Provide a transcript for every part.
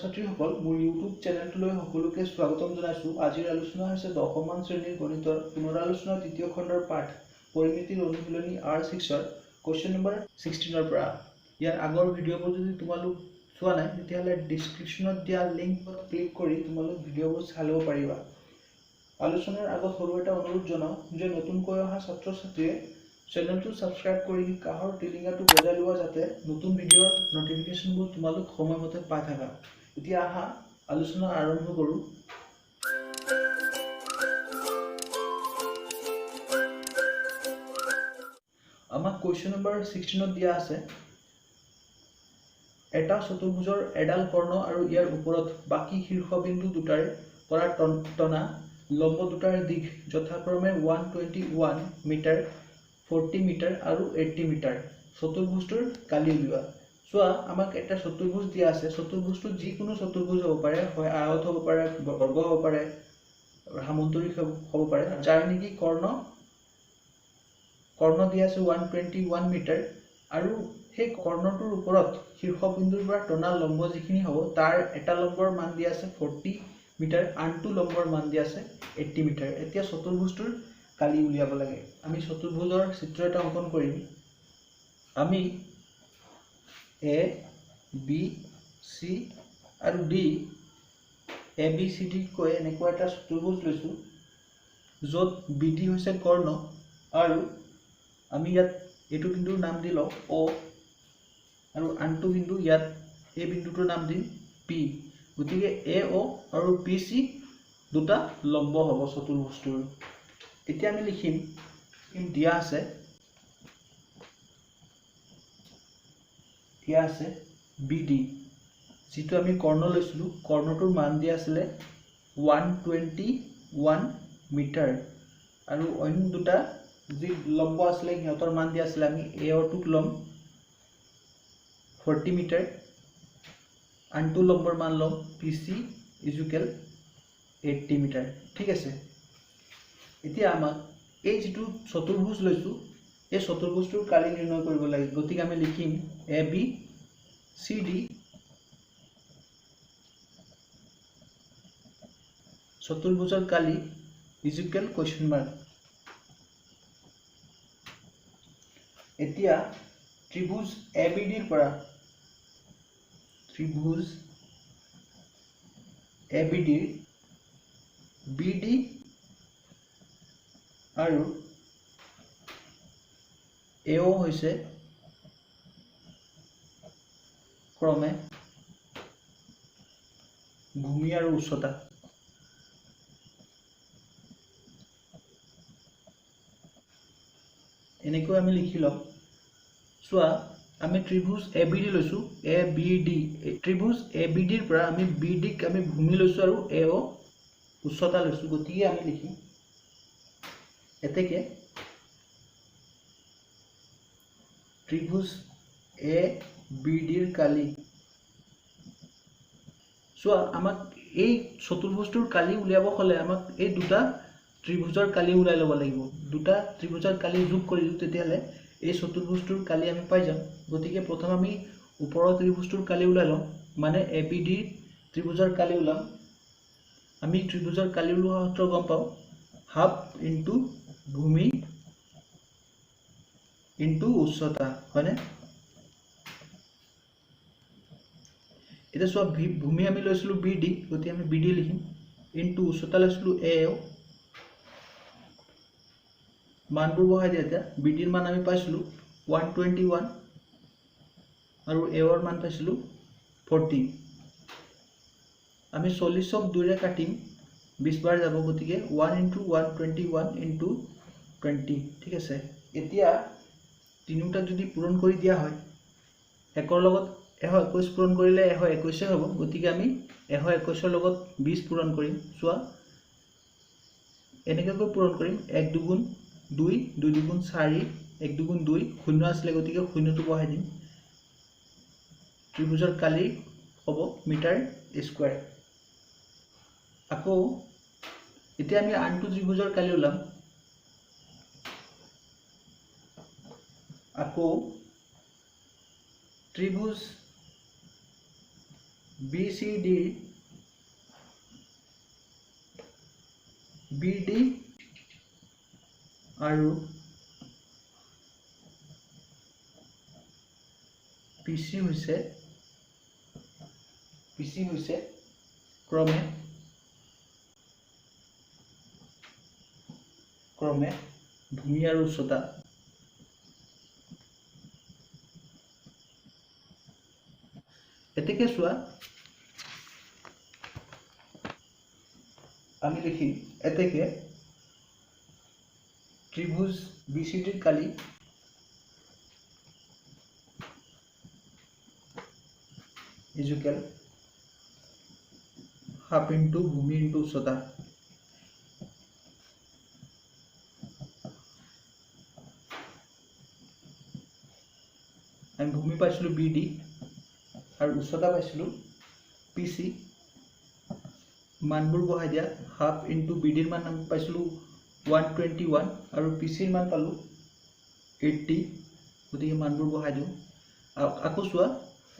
ছাত্ৰীসকল মোৰ ইউটিউব চেনেলটোলৈ সকলোকে স্বাগতম জনাইছোঁ। আজিৰ আলোচনা হৈছে দশমমান শ্ৰেণীৰ গণিতৰ পুনৰালোচনা তৃতীয় খণ্ডৰ পাঠ পৰিমিতিৰ অনুশীলনী R6 কুৱেশ্যন নম্বৰ 16 পৰা। ইয়াৰ আগৰ ভিডিঅ'বোৰ যদি তোমালোক চোৱা নাই তেতিয়াহ'লে ডিছক্ৰিপশ্যনত দিয়া লিংকত ক্লিক কৰি তোমালোক ভিডিঅ'বোৰ চাই ল'ব পাৰিবা। আলোচনাৰ আগত সৰু এটা অনুৰোধ জনাওঁ যে নতুনকৈ অহা ছাত্ৰ ছাত্ৰীয়ে চেনেলটো ছাবস্ক্ৰাইব কৰি কাষৰ টিলিঙাটো বজাই লোৱা যাতে নতুন ভিডিঅ'ৰ নটিফিকেশ্যনবোৰ তোমালোক সময়মতে পাই থাকা। এতিয়া আহা আলোচনা আৰম্ভ কৰোঁ। আমাক কুৱেশ্যন নম্বৰ 16 দিয়া আছে এটা চতুৰ্ভুজৰ এডাল কৰ্ণ আৰু ইয়াৰ ওপৰত বাকী শীৰ্ষবিন্দু দুটাৰে পৰা টনা লম্ব দুটাৰ দিশ যথাক্ৰমে 121 মিটাৰ 40 মিটাৰ আৰু 80 মিটাৰ। চতুৰ্ভুজটোৰ কালি উলিওৱা। চোৱা আমাক এটা চতুৰ্ভুজ দিয়া আছে। চতুৰ্ভুজটো যিকোনো চতুৰ্ভুজ হ'ব পাৰে, হয় আয়ত হ'ব পাৰে, বৰ্গ হ'ব পাৰে, সামন্তৰিক হ'ব পাৰে, যাৰ নেকি কৰ্ণ দিয়া আছে 121 মিটাৰ আৰু সেই কৰ্ণটোৰ ওপৰত শীৰ্ষবিন্দুৰ পৰা টনা লম্ব যিখিনি হ'ব তাৰ এটা লম্বৰ মান দিয়া আছে 40 মিটাৰ, আনটো লম্বৰ মান দিয়া আছে 80 মিটাৰ। এতিয়া চতুৰ্ভুজটোৰ কালি উলিয়াব লাগে। আমি চতুৰ্ভুজৰ চিত্ৰ এটা অংকন কৰিম। আমি এ বি চি আৰু D A B C D কৈ এনেকুৱা এটা চতুৰ্ভুজ লৈছোঁ য'ত বি ডি হৈছে কৰ্ণ আৰু আমি ইয়াত এইটো বিন্দুৰ নাম দি লওঁ অ আৰু আনটো বিন্দু ইয়াত এই বিন্দুটোৰ নাম দিম পি। গতিকে এ অ আৰু পি চি দুটা লম্ব হ'ব চতুৰ্ভুজটোৰ। এতিয়া আমি লিখিম দিয়া আছে বি ডি, যিটো আমি কৰ্ণ লৈছিলোঁ কৰ্ণটোৰ মান দিয়া আছিলে 121 মিটাৰ আৰু অন্য দুটা যি লম্ব আছিলে সিহঁতৰ মান দিয়া আছিলে আমি এ অটোক ল'ম 40 মিটাৰ, আনটো লম্বৰ মান ল'ম পি চি ইজুকেল 80 মিটাৰ। ঠিক আছে। এতিয়া আমাক এই যিটো চতুৰ্ভুজ লৈছোঁ এই চতুৰ্ভুজটোৰ কালি নিৰ্ণয় কৰিব লাগে। গতিকে আমি লিখিম এ বি চি ডি চতুৰ্ভুজৰ কালি ইজুকেল কুৱেশ্যন মাৰ্ক। এতিয়া ত্ৰিভুজ এ বি ডিৰ পৰা ত্ৰিভুজ এ বি ডিৰ বি ডি আৰু এও হৈছে ক্ৰমে ভূমি আৰু উচ্চতা। এনেকৈ আমি লিখি ল'ম। চোৱা আমি ত্ৰিভুজ এ বি ডি লৈছোঁ A B D. ত্ৰিভুজ A B ডিৰ পৰা আমি বি ডিক আমি ভূমি লৈছোঁ আৰু এও উচ্চতা লৈছোঁ। গতিকে আমি লিখিম এতেকে ত্ৰিভুজ এ বি ডিৰ কালি। চোৱা আমাক এই চতুৰ্ভুজটোৰ কালি উলিয়াব হ'লে আমাক এই দুটা ত্ৰিভুজৰ কালি উলাই ল'ব লাগিব। দুটা ত্ৰিভুজৰ কালি যোগ কৰিলোঁ তেতিয়াহ'লে এই চতুৰ্ভুজটোৰ কালি আমি পাই যাম। গতিকে প্ৰথম আমি ওপৰৰ ত্ৰিভুজটোৰ কালি উলাই লওঁ, মানে এ বি ডিৰ ত্ৰিভুজৰ কালি ওলাম। আমি ত্ৰিভুজৰ কালি ওলোৱা সূত্ৰ গম পাওঁ, হাফ ইনটু ভূমি ইনটু উচ্চতা, হয়নে? এতিয়া চোৱা ভূমি আমি লৈছিলোঁ বি ডি, গতিকে আমি বি ডি লিখিম ইনটু উচ্চতা লৈছিলোঁ এ অ। মানবোৰ বহাই দিয়া। এতিয়া বি ডিৰ মান আমি পাইছিলোঁ 121 আৰু এৰ মান পাইছিলোঁ 40। আমি 40ক 2ৰে কাটিম 20 বাৰ যাব, গতিকে 1 ইনটু 121 ইনটু 20। ঠিক আছে। এতিয়া তিনিওটা যদি পূৰণ কৰি দিয়া হয়, একৰ লগত 121 পূৰণ কৰিলে 121 হ'ব। গতিকে আমি 121ৰ লগত 20 পূৰণ কৰিম। চোৱা এনেকৈ পূৰণ কৰিম 1 দুগুণ 2, 2 দুগুণ 4, 1 দুগুণ 2, শূন্য আছিলে গতিকে শূন্যটো বহাই দিম। ত্ৰিভুজৰ কালি হ'ব মিটাৰ স্কুৱাৰ। আকৌ এতিয়া আমি আনটো ত্ৰিভুজৰ কালি ওলাম। আকৌ ত্ৰিভুজ BCD BD আৰু PC হৈছে ক্ৰমে ভূমি আৰু উচ্চতা। এতেকে চোৱা আমি লিখিম এতেকে ত্ৰিভুজ BCD কালি ইজুকেল হাফ ইনটু ভূমি ইনটু উচ্চতা। আমি ভূমি পাইছিলো BD আৰু উচ্চতা পাইছিলো PC। মানবোৰ বহাই দিয়া হাফ ইনটু BD ৰ মান আমি পাইছিলো 121 আৰু PC ৰ মান পালো 80। গতিকে মানবোৰ বহাই দিওঁ। আকৌ চোৱা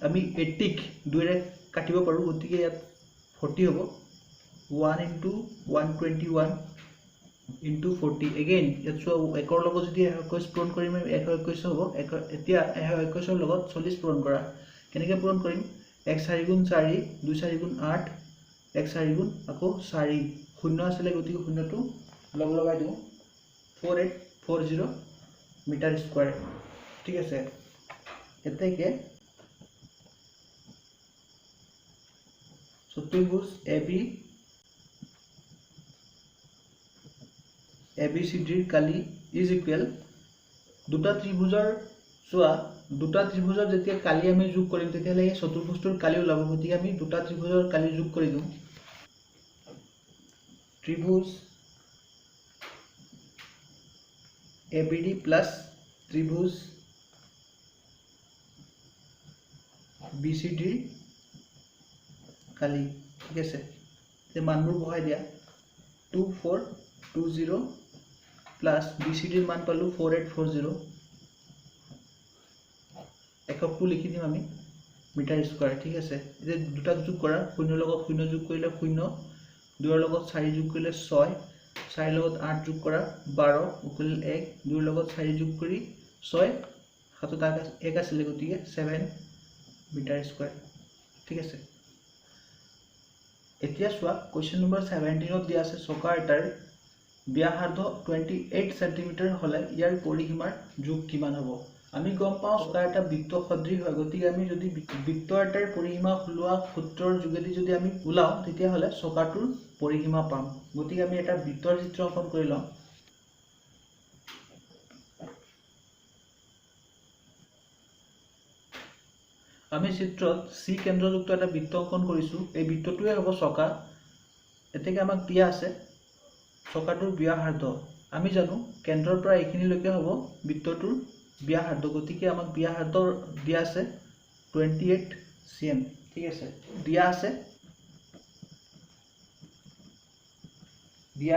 আমি 80 ক 2 ৰে কাটিব পাৰো। গতিকে ইয়াত 40 হ'ব। 1 ইনটু 121 ইনটু 40। এগেইন ইয়াত চোৱা 1 ৰ লগত যদি 121 পূৰণ কৰিম 121 হ'ব। এতিয়া 121 ৰ লগত 40 পূৰণ কৰা। কেনেকৈ পূৰণ কৰিম? 1 4 গুণ 4 2 4 গুণ 8 1 4 গুণ আকৌ 4 শূন্য আছিলে। গতিকে শূন্যটো লগাই দিওঁ 4840 মিটাৰ স্কোৱাৰ। ঠিক আছে। এতেকে ত্ৰিভুজ ABCD কালি ইজ ইকুৱেল দুটা ত্ৰিভুজৰ চোৱা দুটা ত্ৰিভুজৰ যেতিয়া কালি আমি যোগ কৰিম তেতিয়াহ'লে এই চতুৰ্ভুজটোৰ কালি ওলাব। গতিকে আমি দুটা ত্ৰিভুজৰ কালি যোগ কৰি দিওঁ। ত্ৰিভুজ ABD প্লাছ ত্ৰিভুজ BCD কালি। ঠিক আছে। মানবোৰ বহাই দিয়া 2420 প্লাছ BCD ৰ মান পালো 4840। এককটো লিখি দিম আমি মিটাৰ স্কোৱাৰ। ঠিক আছে। এতিয়া দুটাক যোগ কৰা 0 লগত 0 যোগ কৰিলে 0 2 ৰ লগত 4 যোগ কৰিলে 6 4 লগত 8 যোগ কৰা 12 উকুল 1 2 লগত 4 যোগ কৰি 6 হাতত 1 আছিলে। গতিকে 7 মিটাৰ স্কোৱাৰ। ঠিক আছে। এতিয়া চোৱা কুৱেশ্যন নম্বৰ 17ত দিয়া আছে চকা এটাৰ ব্যাসাৰ্ধ 28 সেন্টিমিটাৰ হলে ইয়াৰ পৰিসীমাৰ যোগ কিমান হ'ব? আমি গম পাওঁ চকা এটা বৃত্ত সদৃশ হয়। গতিকে আমি যদি বৃত্ত এটাৰ পৰিসীমা ওলোৱা সূত্ৰৰ যোগেদি যদি আমি ওলাও তেতিয়াহ'লে চকাটোৰ পৰিসীমা পাম। গতিকে আমি এটা বৃত্তৰ চিত্ৰ অংকন কৰি লওঁ। আমি চিত্ৰত C কেন্দ্ৰযুক্ত এটা বৃত্ত অংকন কৰিছো। এই বৃত্তটোৱে হ'ব চকা। এতেকে আমাক দিয়া আছে চকাটোৰ ব্যাসাৰ্ধ। আমি জানো কেন্দ্ৰৰ পৰা এইখিনিলৈকে হ'ব বৃত্তটোৰ ব্যাসাৰ্ধ। গতিকে আমাক ব্যাসাৰ্ধ দিয়া আছে 28 cm। ঠিক আছে। দিয়া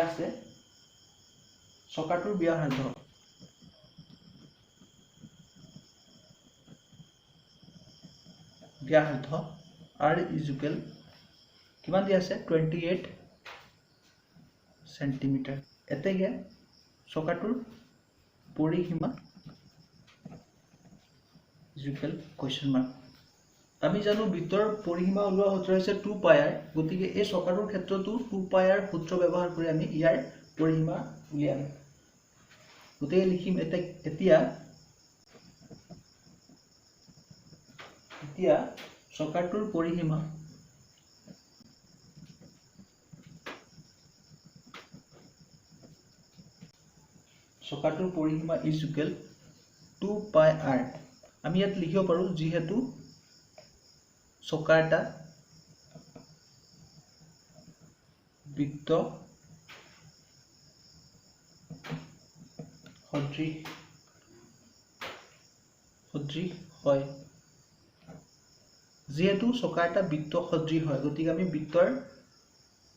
আছে চকাটোৰ ব্যাসাৰ্ধ R ইজুকেল কিমান দিয়া আছে 28 সেন্টিমিটাৰ। এতেকে চকাটোৰ পৰিসীমা ইজুকেল কুৱেশ্যন মাৰ্ক। আমি জানো বৃত্তৰ পৰিসীমা ওলোৱা সূত্ৰ হৈছে 2πr। গতিকে এই চকাটোৰ ক্ষেত্ৰতো 2πr সূত্ৰ ব্যৱহাৰ কৰি আমি ইয়াৰ পৰিসীমা উলিয়াম। গতিকে লিখিম এতিয়া চকাটোৰ পৰিসীমা ইজুকেল 2πr। আমি ইয়াত লিখিব পাৰো যিহেতু চকা এটা বৃত্ত সদৃশ হয়। যেহেতু চকা এটা বৃত্ত সদৃশ হয় গতিকে আমি বৃত্তৰ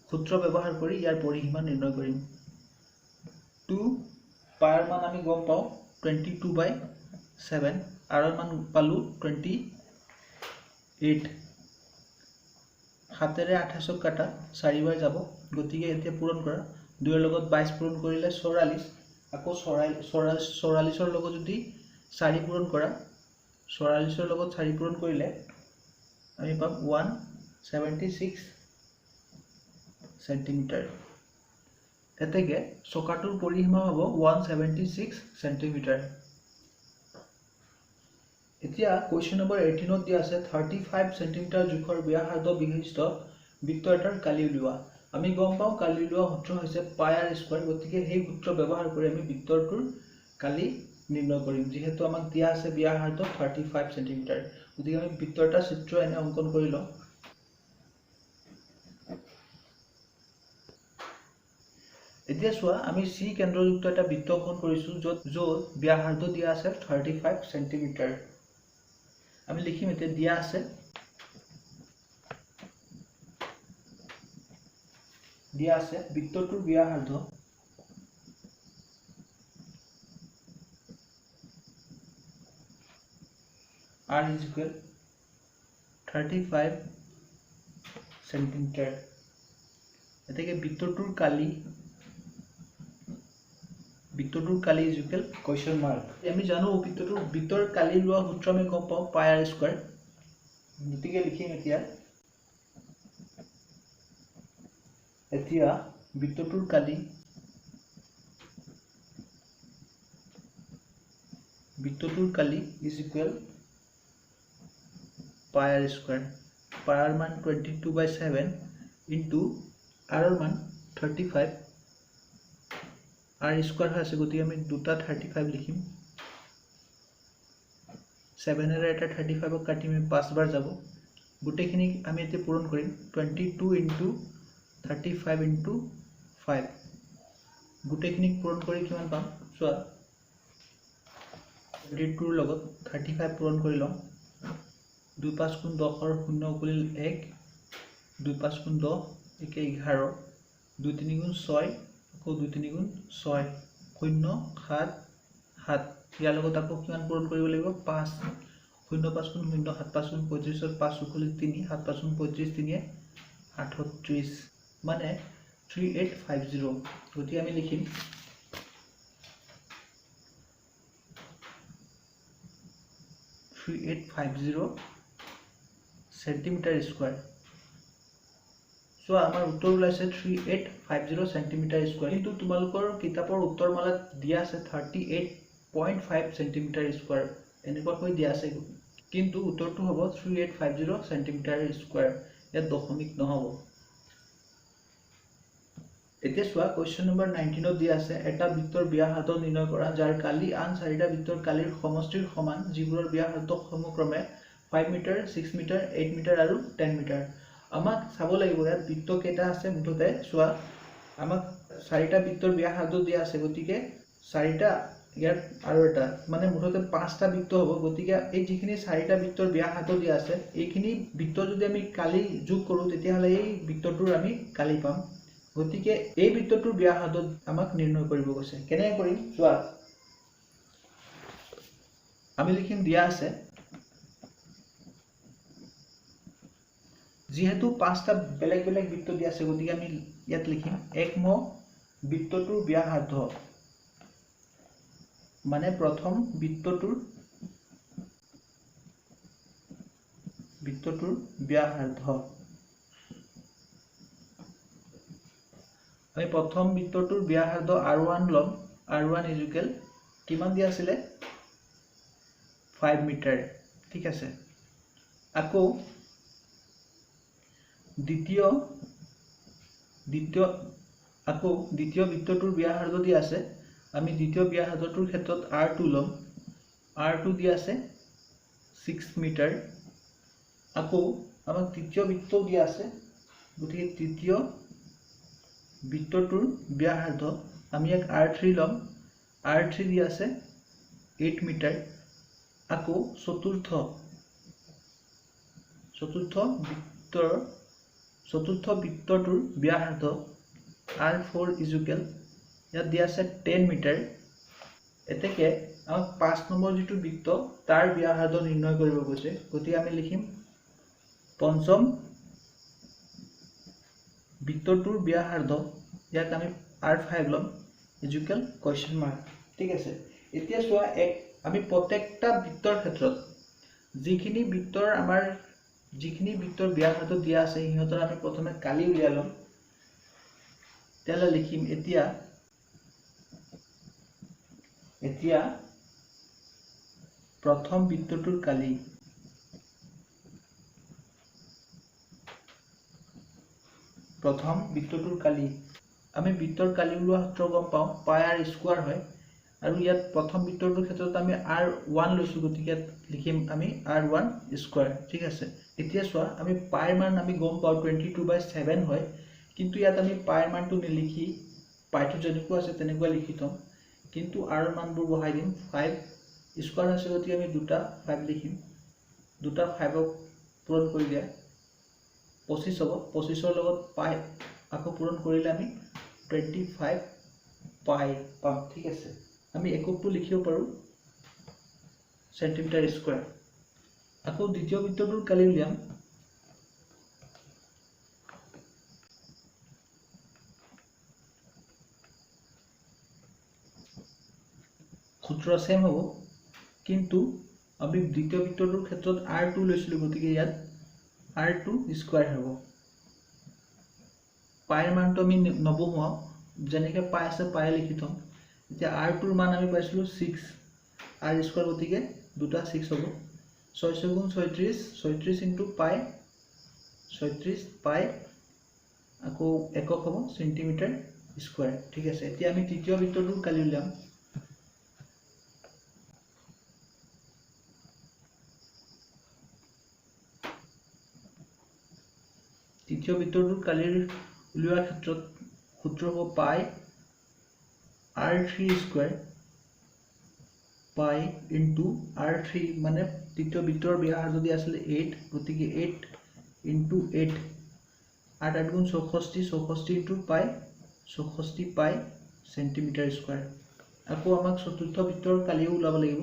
সূত্ৰ ব্যৱহাৰ কৰি ইয়াৰ পৰিসীমা নিৰ্ণয় কৰিম। 2πr মান আমি গম পাওঁ 22/7 r ৰ মান পালো 28 7 28 কাটা 4 বাৰ যাব গতিকে এতিয়া পূৰণ কৰা 2 ৰ লগত 22 পূৰণ কৰিলে 44 আকৌ 44 ৰ লগত যদি 4 পূৰণ কৰা 44 ৰ লগত 4 পূৰণ কৰিলে আমি পাম 176 সেন্টিমিটাৰ এতেকে চকাটোৰ পৰিসীমা হ'ব 176 সেন্টিমিটাৰ এতিয়া কোৱেশ্চন নম্বৰ 18 ত দিয়া আছে 35 সেন্টিমিটাৰ জোখৰ ব্যাসাৰ্ধ বিশিষ্ট বৃত্ত এটাৰ কালি উলিওৱা আমি গম পাওঁ কালি উলিওৱা সূত্ৰ হৈছে পাই r স্কয়াৰ গতিকে সেই সূত্ৰ ব্যৱহাৰ কৰি আমি বৃত্তটোৰ কালি নিৰ্ণয় কৰিম যেহেতু আমাক দিয়া আছে ব্যাসাৰ্ধ 35 সেন্টিমিটাৰ গতিকে আমি বৃত্ত এটা চিত্ৰ এনে অংকন কৰি লওঁ এতিয়া চোৱা আমি C কেন্দ্ৰযুক্ত এটা বৃত্ত অংকন কৰিছো য'ত ব্যাসাৰ্ধ দিয়া আছে 35 সেন্টিমিটাৰ আমি লিখিম এতিয়া দিয়া আছে বৃত্তটোৰ ব্যাসাৰ্ধ r is equal 35 সেন্টিমিটাৰ এতেকে বৃত্তটোৰ কালি is equal question mark আমি জানো বৃত্তৰ কালি লোৱা সূত্ৰ আমি গম পাওঁ পাই r স্কয়াৰ গতিকে লিখিম এতিয়া বৃত্তটোৰ কালি is equal পাই r স্কয়াৰ পাই r মান 22/7 into r ৰ মান 35 r স্কয়াৰ আছে গতিকে আমি দুটা 35 লিখিম 7 এৰে এটা 35 ক কাটি আমি 5 বাৰ যাব গুটেখিনি আমি এতে পূৰণ কৰিম 22 into 35 into 5 গুটেখিনি পূৰণ কৰি কিমান পাম চোৱা 22 ৰ লগত 35 পূৰণ কৰি লম 2 5 গুণ 10 ৰ 0 উকলিল 1 2 5 গুণ 10 একে 11 2 3 গুণ 6 আকৌ 2 3 গুণ 6 0 7 7 ইয়াৰ লগত আকৌ কিমান পূৰণ কৰিব লাগিব 5 0 5 গুণ 0 7 5 গুণ 35 ৰ 5 উকলিল 3 7 5 গুণ 35 3 38 মানে 3850 গতি আমি লিখিম 3850 সেন্টিমিটাৰ স্কয়াৰ সো আমাৰ উত্তৰ ওলাইছে 3850 সেন্টিমিটাৰ স্কয়াৰ কিন্তু তোমালোকৰ কিতাপৰ উত্তৰমালাত দিয়া আছে 38.5 সেন্টিমিটাৰ স্কয়াৰ এনেকুৱা কৈ দিয়া আছে কিন্তু উত্তৰটো হ'ব 3850 সেন্টিমিটাৰ স্কয়াৰ ইয়াত দশমিক নহব এতিয়া চোৱা কোৱেশ্চন নম্বৰ 19 ত দিয়া আছে এটা বৃত্তৰ ব্যাসাৰ্ধ নিৰ্ণয় কৰা যাৰ কালি আন চাৰিটা বৃত্তৰ কালিৰ সমষ্টিৰ সমান যিবোৰৰ ব্যাসাৰ্ধ সমক্ৰমে 5 মিটাৰ 6 মিটাৰ 8 মিটাৰ আৰু 10 মিটাৰ আমাক চাব লাগিব ইয়াত বৃত্ত কেটা আছে মুঠতে চোৱা আমাক চাৰিটা বৃত্তৰ ব্যাসাৰ্ধ দিয়া আছে গতিকে চাৰিটা ইয়াত আৰু এটা মানে মুঠতে পাঁচটা বৃত্ত হ'ব গতিকে এই যিখিনি চাৰিটা বৃত্তৰ ব্যাসাৰ্ধ দিয়া আছে এইখিনি বৃত্ত যদি আমি কালি যোগ কৰো তেতিয়া হলে এই বৃত্তটোৰ আমি কালি পাম গতিকে এই বৃত্তটোৰ ব্যাসাৰ্ধ আমাক নিৰ্ণয় কৰিব কৈছে কেনে কৰিম চোৱা আমি লিখিম দিয়া আছে যেহেতু পাঁচটা বেলেগ বেলেগ বৃত্ত দিয়া আছে গতিকে আমি ইয়াত লিখিম একম বৃত্তটোৰ ব্যাসাৰ্ধ মানে প্ৰথম বৃত্তটোৰ ব্যাসাৰ্ধ আমি প্ৰথম বৃত্তটোৰ ব্যাসাৰ্ধ r1 লম r1 is equal কিমান দিয়া আছিল 5 মিটাৰ ঠিক আছে আকৌ দ্বিতীয় বৃত্তটোৰ ব্যাসাৰ্ধ দিয়া আছে আমি দ্বিতীয় ব্যাসাৰ্ধটোৰ ক্ষেত্ৰত r2 লম r2 দিয়া আছে 6 মিটাৰ আকৌ আমাক তৃতীয় বৃত্ত দিয়া আছে গতিকে তৃতীয় বৃত্তটোৰ ব্যাসাৰ্ধ আমি এক r3 লম r3 দিয়া আছে 8 মিটাৰ আকৌ চতুৰ্থ বৃত্তটোৰ ব্যাসাৰ্ধ r4 is equal ইয়াত দিয়া আছে 10 মিটাৰ এতেকে আমাক 5 নম্বৰ যেটো বৃত্ত তাৰ ব্যাসাৰ্ধ নিৰ্ণয় কৰিব কৈছে গতি আমি লিখিম পঞ্চম বৃত্তটোৰ ব্যাসাৰ্ধ ইয়াক আমি R5 লম ইকুৱেল কুৱেশ্যন মাৰ্ক ঠিক আছে এতিয়া চোৱা আমি প্ৰত্যেকটা বৃত্তৰ ক্ষেত্ৰত যিখিনি বৃত্তৰ ব্যাসাৰ্ধ দিয়া আছে ইহঁতৰ আমি প্ৰথমে কালি উলিয়াই লম তেলে লিখিম এতিয়া প্ৰথম বৃত্তটোৰ কালি আমি বৃত্তৰ কালি উলোৱা সূত্ৰ গম পাওঁ পাই r স্কয়াৰ হয় আৰু ইয়াত প্ৰথম বৃত্তটোৰ ক্ষেত্ৰত আমি r1 লৈছো গতিকে লিখিম আমি r1 স্কয়াৰ ঠিক আছে এতিয়া চোৱা আমি পাইৰ মান আমি গম পাওঁ 22/7 হয় কিন্তু ইয়াত আমি পাইৰ মানটো নিলিখি পাইটো যেনেকুৱা আছে তেনেকুৱা লিখি থম কিন্তু r মানবোৰ বহাই দিম 5 স্কয়াৰ আছে গতিকে আমি দুটা 5 লিখিম দুটা 5ক পূৰণ কৰি দিয়া 25 হ'ব 25ৰ লগত পাই আকৌ পূৰণ কৰিলে আমি 25 পাই পাম ঠিক আছে আমি এককটো লিখিব পাৰো সেন্টিমিটাৰ স্কয়াৰ আকৌ দ্বিতীয় বৃত্তটোৰ কালি উলিয়াম সূত্ৰ সেম হ'ব কিন্তু আমি দ্বিতীয় বৃত্তটোৰ ক্ষেত্ৰত r2 লৈছিলো গতিকে ইয়াত r2 স্কয়াৰ হ'ব পাইৰ মানটো আমি নবহুৱাও যেনেকৈ পাই আছে পাই লিখি থম এতিয়া r2 ৰ মান আমি পাইছিলো 6 r স্কয়াৰ গতিকে দুটা 6 হ'ব 6 গুণ 36 ইনটু পাই 36 পাই আকৌ একক হ'ব সেন্টিমিটাৰ স্কয়াৰ ঠিক আছে এতিয়া আমি তৃতীয় বৃত্তটোৰ কালি উলিয়াম তৃতীয় বৃত্তটোৰ কালিৰ উলিওৱাৰ ক্ষেত্ৰত সূত্ৰ হ'ব পাই r3 স্কয়াৰ পাই ইনটু r3 মানে তৃতীয় বৃত্তৰ ব্যাসাৰ্ধ যদি আছিল 8 গতিকে 8 ইনটু 8 8 গুণ 64 ইনটু পাই 64 পাই সেন্টিমিটাৰ স্কয়াৰ আকৌ আমাক চতুৰ্থ বৃত্তৰ কালি উলাব লাগিব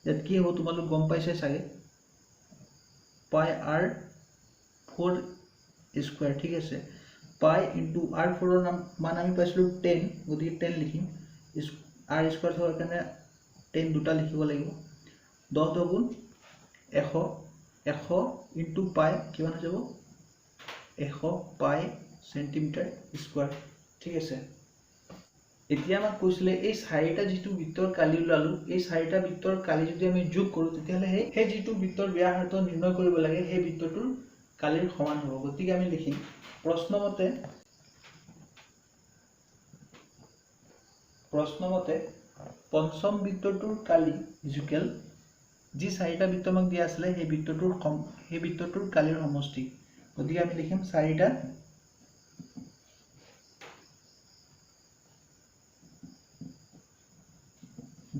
ইয়াত কি হ'ব তোমালোক গম পাইছে চাগে পাই r4 স্কয়াৰ ঠিক আছে পাই ইনটু r4 ৰ মান আমি পাইছিলো 10 গতিকে 10 লিখিম r স্কয়াৰ থকাৰ কাৰণে 10 দুটা লিখিব লাগিব 10 গুণ 100 ইনটু পাই কিমান হৈ যাব 100 পাই সেন্টিমিটাৰ স্কয়াৰ ঠিক আছে এতিয়া আমাক কৈছিলে এই চাৰিটা যেটো বৃত্তৰ কালি উলালো এই চাৰিটা বৃত্তৰ কালি যদি আমি যোগ কৰো তেতিয়াহলে সেই যেটো বৃত্তৰ ব্যাসাৰ্ধ নিৰ্ণয় কৰিব লাগে সেই বৃত্তটোৰ কালিৰ সমান হ'ব গতিকে আমি লিখিম প্ৰশ্নমতে পঞ্চম বৃত্তটোৰ কালি ইকুৱেল যি চাৰিটা বৃত্ত আমাক দিয়া আছিল সেই বৃত্তটোৰ কালিৰ সমষ্টি গতিকে আমি লিখিম চাৰিটা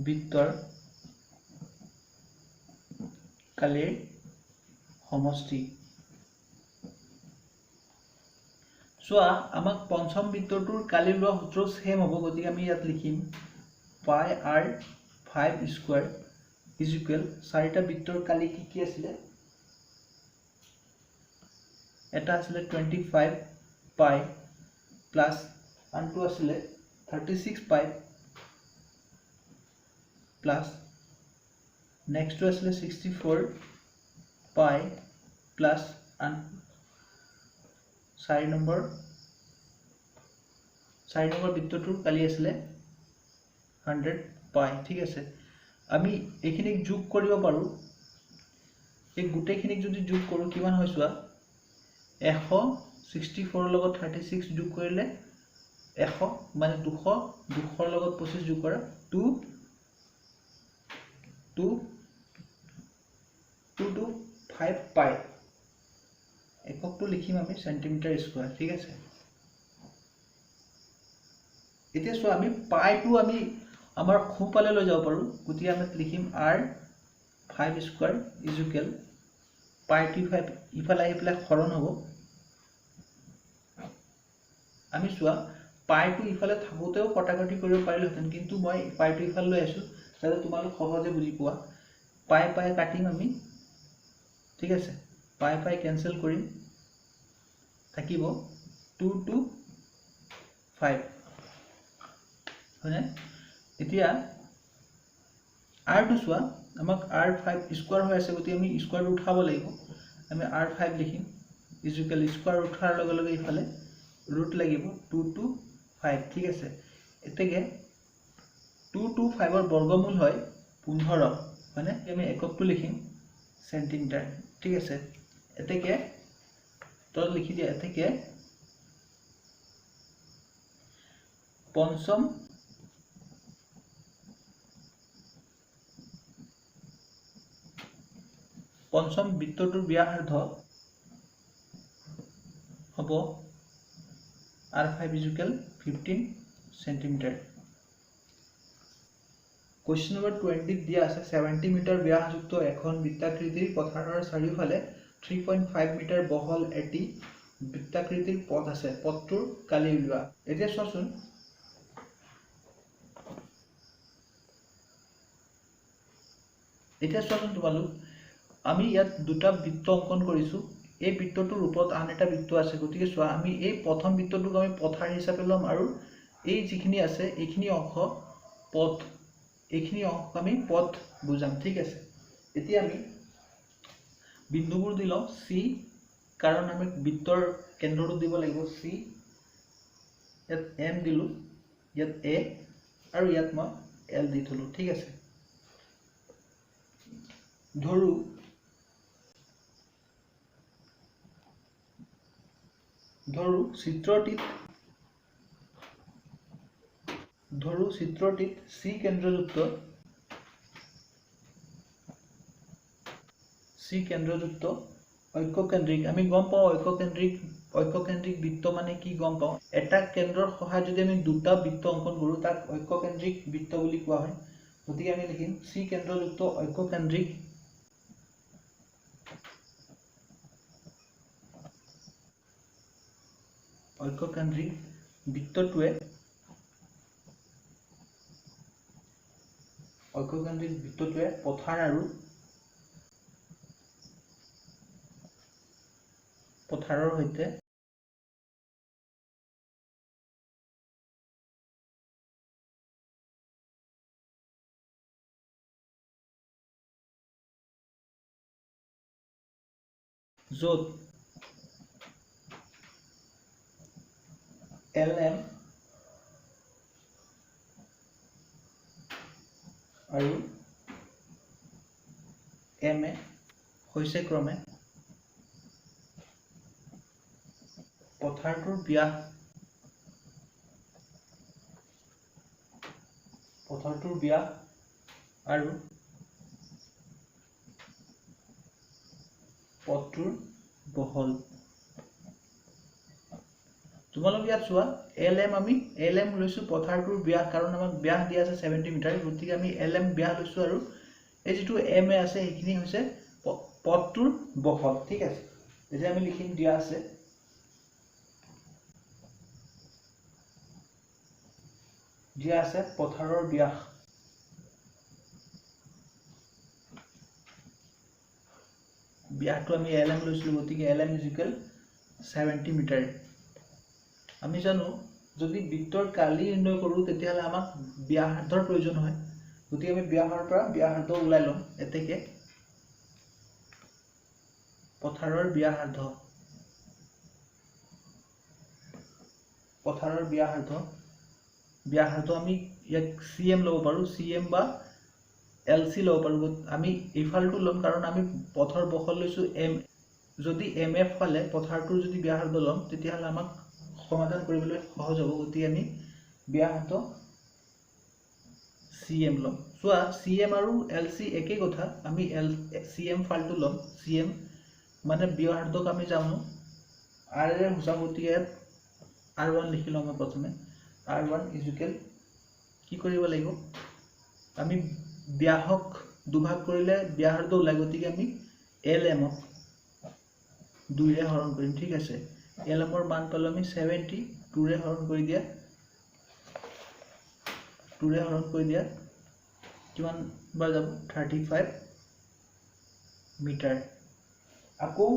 বৃত্তৰ কালিৰ সমষ্টি সোয়া আমাক পঞ্চম বৃত্তটোৰ কালি লোৱা সূত্ৰ সেম হ'ব গতিকে আমি ইয়াত লিখিম পাই r5 স্কয়াৰ ইকুৱেল চাৰিটা বৃত্তৰ কালি কি আছিল এটা আছিল 25 পাই প্লাস আনটো আছিল 36 পাই প্লাস নেক্সট আছিল 64 পাই প্লাস 4 নম্বৰ বৃত্তটোৰ কালি আছিল 100 পাই ঠিক আছে আমি এইখিনিক যোগ কৰিব পাৰো এই গুটেখিনিক যদি যোগ কৰো কিমান হয় চোৱা 164 লগত 36 যোগ কৰিলে 100 মানে 200 200 লগত 25 যোগ কৰা 225 পাই এককটো লিখিম আমি সেন্টিমিটাৰ স্কয়াৰ ঠিক আছে এতিয়া সো আমি পাইটো আমি আমাৰ খুপালে লৈ যাব পাৰো গতি আমি লিখিম r5 স্কয়াৰ ইকুৱেল পাইটো ইফালে আহিপলে হৰণ হ'ব আমি সোৱা পাইটো ইফালে থাকোতেও কটাকটি কৰিব পাৰিলো হেতেন কিন্তু মই পাইটো ইফালে লৈ আছো যাতে তোমালোক সহজে বুজি পোৱা পাই কাটিম আমি ঠিক আছে পাই কেনসেল কৰিম থাকিব 2 to 5 হয়নে এতিয়া r2 চোৱা আমাক r5 স্কয়াৰ হৈ আছে গতি আমি স্কয়াৰ উঠাব লাগিব আমি r5 লিখিম ইকুৱেল স্কয়াৰ উঠাৰ লগে লগে ইফালে ৰুট লাগিব 2 to 5 ঠিক আছে এতেকে 2 to 5 ৰ বৰ্গমূল হয় 15 মানে আমি এককটো লিখিম সেন্টিমিটাৰ ঠিক আছে এতেকে তো লিখি দিয়া এতেকে পঞ্চম বৃত্তটোৰ ব্যাসাৰ্ধ হ'ব r5 15 সেন্টিমিটাৰ Question number 20 দিয়া আছে 70 মিটাৰ ব্যাসযুক্ত এখন বৃত্তাকৃতিৰ পথাৰৰ চাৰিওফালে 3.5 মিটাৰ বহল এটি বৃত্তাকৃতিৰ পথ আছে পথটোৰ কালি উলিওৱা এতিয়া চোৱাচোন তোমালোক আমি ইয়াত দুটা বৃত্ত অঙ্কন কৰিছো এই বৃত্তটোৰ ওপৰত আন এটা বৃত্ত আছে গতিকে চোৱা আমি এই প্ৰথম বৃত্তটোক আমি পথাৰ হিচাপে লম আৰু এই যিখিনি আছে এইখিনি অংশ পথ এইখিনি অংশ আমি পথ বুজাম ঠিক আছে এতিয়া আমি বিন্দুবোৰ দিলো সি কাৰণ আমি বৃত্তৰ কেন্দ্ৰটো দিব লাগিব সি ইয়াত এম দিলো ইয়াত এ আৰু ইয়াত মই এল দি থলো ঠিক আছে ধৰু চিত্ৰটিত সি কেন্দ্ৰযুক্ত ঐক্যকেন্দ্ৰিক আমি গম পাওঁ ঐক্যকেন্দ্ৰিক বৃত্ত মানে কি গম পাওঁ এটা কেন্দ্ৰৰ সহায়ত যদি আমি দুটা বৃত্ত অঙ্কন কৰো তাক ঐক্যকেন্দ্ৰিক বৃত্ত বুলি কোৱা হয় গতিকে আমি লিখিম সি কেন্দ্ৰযুক্ত ঐক্যকেন্দ্ৰিক বৃত্তটোৱে পথাৰৰ সৈতে য'ত LM আৰু MA হৈছে ক্ৰমে পথাৰটোৰ ব্যাস আৰু পথটোৰ বহল তোমালোক ইয়াত চোৱা LM লৈছো পথাৰটোৰ ব্যাস কাৰণ আমাক ব্যাস দিয়া আছে 70 মিটাৰ গতিকে আমি LM ব্যাস লৈছো আৰু এই যেটো MA আছে এইখিনি হৈছে পথটোৰ বহল ঠিক আছে এতিয়া আমি লিখিম দিয়া আছে পথাৰৰ ব্যাস ব্যাসটো আমি LM লৈছিলো গতিকে LM 70 মিটাৰ আমি জানো যদি বৃত্তৰ কালি নিৰ্ণয় কৰো তেতিয়াহলে আমাক ব্যাসাৰ্ধৰ প্ৰয়োজন হয় গতিকে আমি ব্যাসৰ পৰা ব্যাসাৰ্ধ উলাই লম এতেকে পথাৰৰ ব্যাসাৰ্ধ আমি ইয়াক CM লব পাৰো CM বা LC লব পাৰো আমি ইফালটো লম কাৰণ আমি পথৰ বহল লৈছো M যদি MF ফালে পথাৰটোৰ যদি ব্যাসাৰ্ধ লম তেতিয়াহলে আমাক সমাধান কৰিবলৈ সহজ হ'ব গতিকে আমি ব্যাসাৰ্ধ CM লম সোৱা CM আৰু LC একে কথা আমি CM ফালটো লম CM মানে ব্যাসাৰ্ধক আমি জানো R এৰ হুসাগতি R1 লিখি লম প্ৰথমে R1 কি কৰিব লাগিব আমি ব্যাসক দুভাগ কৰিলে ব্যাসাৰ্ধ ওলাই গতিকে আমি LM ক 2 ৰে হৰণ কৰিম ঠিক আছে LM ৰ মান পালো আমি 70 2 ৰে হৰণ কৰি দিয়া কিমান বাৰ যাব 35 মিটাৰ আকৌ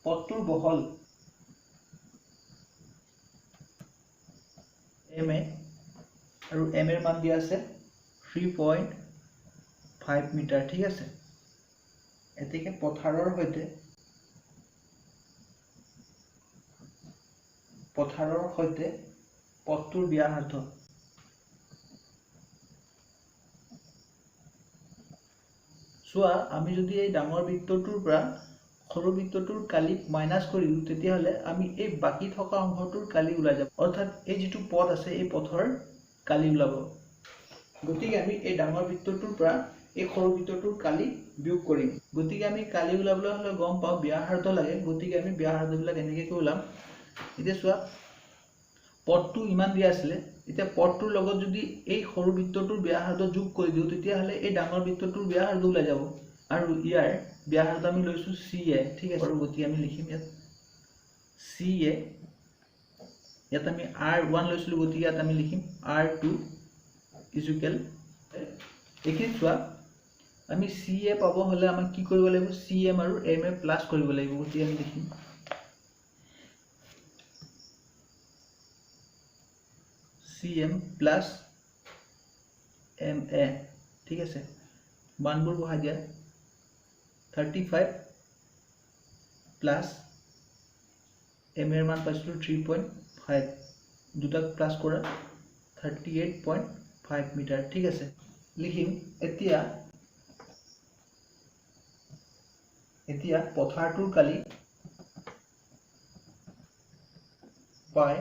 পথটোৰ বহল এম এ আৰু এম এৰ মান দিয়া আছে 3.5 মিটাৰ ঠিক আছে এতেকে পথাৰৰ সৈতে পথটোৰ ব্যাসাৰ্ধ চোৱা আমি যদি এই ডাঙৰ বৃত্তটোৰ পৰা সৰু বৃত্তটোৰ কালি মাইনাস কৰি দিওঁ তেতিয়াহলে আমি এই বাকি থকা অংশটোৰ কালি ওলাই যাব অৰ্থাৎ এই যেটো পথ আছে এই পথৰ কালি ওলাব গতিকে আমি এই ডাঙৰ বৃত্তটোৰ পৰা এই সৰু বৃত্তটোৰ কালি বিয়োগ কৰিম গতিকে আমি কালি ওলাবলৈ হলে গম পাওঁ ব্যাসাৰ্ধ লাগে গতিকে আমি ব্যাসাৰ্ধবিলাক এনেকৈ ওলাম এতিয়া চোৱা পথটো ইমান দিয়া আছিল এতিয়া পথটোৰ লগত যদি এই সৰু বৃত্তটোৰ ব্যাসাৰ্ধ যোগ কৰি দিওঁ তেতিয়াহলে এই ডাঙৰ বৃত্তটোৰ ব্যাসাৰ্ধ ওলাই যাব আৰু ইয়াৰ ব্যাসাৰ্ধ আমি লৈছো CA ঠিক আছে আৰু গতি আমি লিখিম ইয়াত CA ইয়াত আমি R1 লৈছিলো গতি ইয়াত আমি লিখিম R2 ইকুৱেল একে চোৱা আমি CA পাব হলে আমাক কি কৰিব লাগিব CM আৰু MA প্লাস কৰিব লাগিব গতি আমি লিখিম CM plus MA ঠিক আছে মানবোৰ বহাই দিয়া 35 plus MA এৰ মান পাইছিলো 3.5 দুটাক প্লাস কৰা 38.5 মিটাৰ ঠিক আছে লিখিম এতিয়া পথাৰটোৰ কালি পাই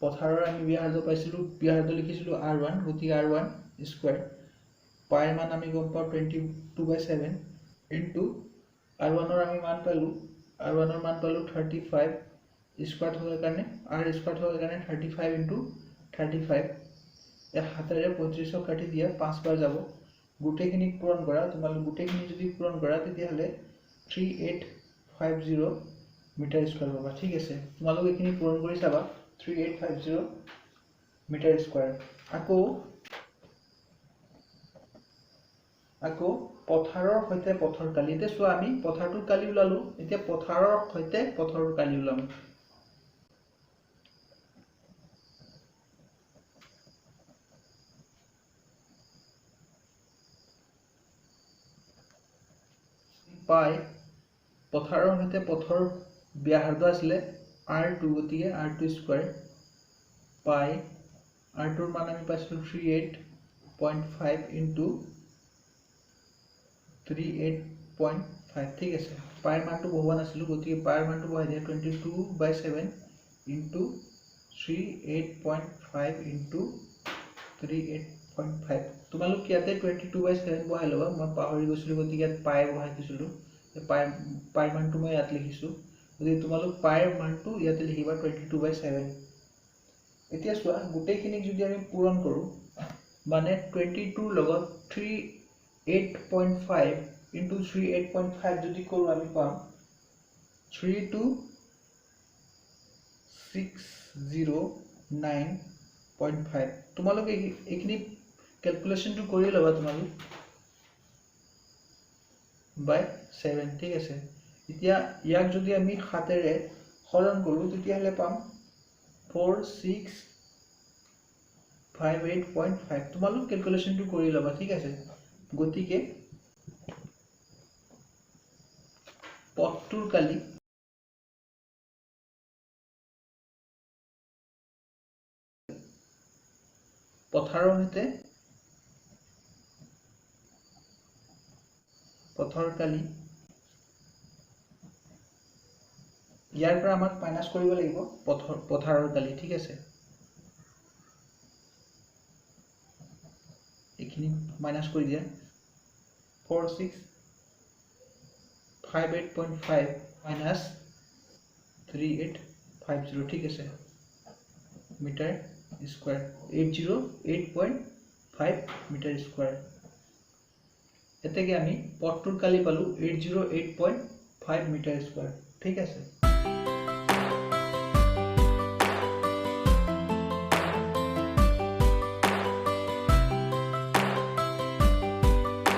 পথাৰৰ আমি ব্যাসাৰ্ধ পাইছিলো ব্যাসাৰ্ধ লিখিছিলো R1 গতি R1 স্কয়াৰ পাইৰ মান আমি গম পাও 22/7 ইনটু R1 ৰ আমি মান পালো R1 ৰ মান পালো 35 স্কয়াৰ হোৱাৰ কাৰণে R স্কয়াৰ হোৱাৰ কাৰণে 35 ইনটু 35 এ হাতেৰে 35 কাটি দিয়া 5 বাৰ যাব গুটেখিনি পূৰণ কৰা তোমালোক গুটেখিনি যদি পূৰণ কৰা তেতিয়াহলে 3850 মিটাৰ স্কয়াৰ পাবা ঠিক আছে তোমালোক এখিনি পূৰণ কৰি চাবা 3850 মিটাৰ স্কয়াৰ আকৌ পথাৰৰ সৈতে পথৰ কালি এতিয়া চোৱা আমি পথাৰটোৰ কালি ওলালো এতিয়া পথাৰৰ সৈতে পথৰ কালি ওলাম পাই পথাৰৰ সৈতে পথৰ ব্যাসাৰ্ধ আছিল R2 গতিকে R2 স্কয়াৰ পাই R2 ৰ মান আমি পাইছিলো 38.5 ইনটু 38.5 ঠিক আছে পাইৰ মানটো বহুৱা নাছিলো গতিকে পাইৰ মানটো বহাই দিয়া 22/7 ইনটু 38.5 ইনটু 38.5 তোমালোক ইয়াতে 22/7 বহাই লবা মই পাহৰি গৈছিলো গতিকে ইয়াত পাই বহাই দিছিলো পাইৰ মানটো মই ইয়াত লিখিছো যদি তোমালোক পাইৰ মানটো ইয়াতে লিখিবা 22/7 এতিয়া চোৱা গুটেখিনিক যদি আমি পূৰণ কৰো মানে 22 ৰ লগত 38.5 into 38.5 যদি কৰো আমি পাম 32609.5 তোমালোক এইখিনি ক্যালকুলেশনটো কৰি লবা তোমালোক by 7 ঠিক আছে এতিয়া ইয়াক যদি আমি হাতেৰে হৰণ কৰো তেতিয়াহলে পাম 4658.5 তোমালোক ক্যালকুলেশনটো কৰি লবা ঠিক আছে গতিকে পথটোৰ কালি পথাৰৰ সৈতে পথৰ কালি ইয়াৰ পৰা আমাক মাইনাস কৰিব লাগিব পথাৰৰ কালি ঠিক আছে এখিনি মাইনাস কৰি দিয়া 4658.5 minus 3850 ঠিক আছে মিটাৰ স্কয়াৰ 808.5 মিটাৰ স্কয়াৰ এতেকে আমি পথটোৰ কালি পালো 808.5 মিটাৰ স্কয়াৰ ঠিক আছে